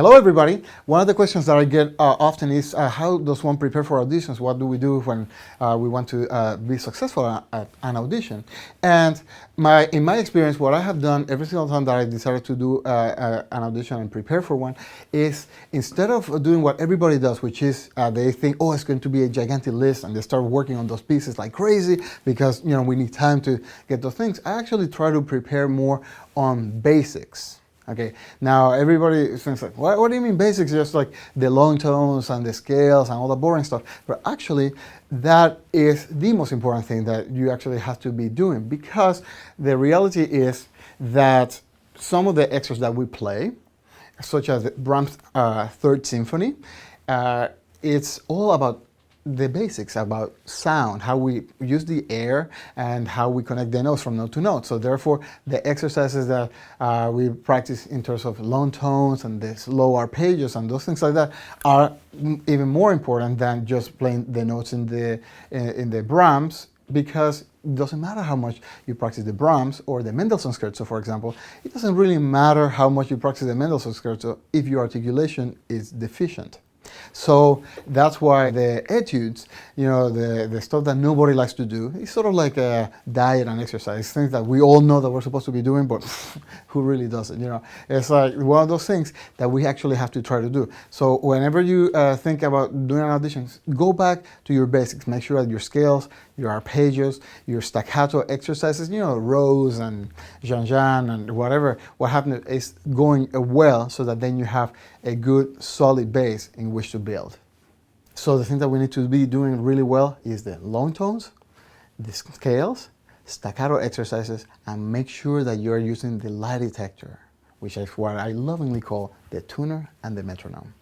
Hello everybody. One of the questions that I get often is how does one prepare for auditions? What do we do when we want to be successful at an audition? And in my experience, what I have done every single time that I decided to do an audition and prepare for one is, instead of doing what everybody does, which is they think, oh, it's going to be a gigantic list, and they start working on those pieces like crazy because we need time to get those things, I actually try to prepare more on basics. Okay, now everybody thinks like, what do you mean basics? Just like the long tones and the scales and all the boring stuff. But actually, that is the most important thing that you actually have to be doing, because the reality is that some of the extras that we play, such as Brahms' Third Symphony, it's all about the basics, about sound, how we use the air and how we connect the notes from note to note. So therefore, the exercises that we practice in terms of long tones and the slow arpeggios and those things like that are even more important than just playing the notes in the Brahms, because it doesn't matter how much you practice the Brahms or the Mendelssohn Scherzo, for example. It doesn't really matter how much you practice the Mendelssohn Scherzo if your articulation is deficient. So that's why the etudes, the stuff that nobody likes to do, is sort of like a diet and exercise, things that we all know that we're supposed to be doing, but who really does it? It's like one of those things that we actually have to try to do. So whenever you think about doing an audition, go back to your basics. Make sure that your scales, your arpeggios, your staccato exercises, Rose and Jean and whatever, what happened is going well, so that then you have a good solid base in which to build. So the thing that we need to be doing really well is the long tones, the scales, staccato exercises, and make sure that you're using the lie detector, which is what I lovingly call the tuner and the metronome.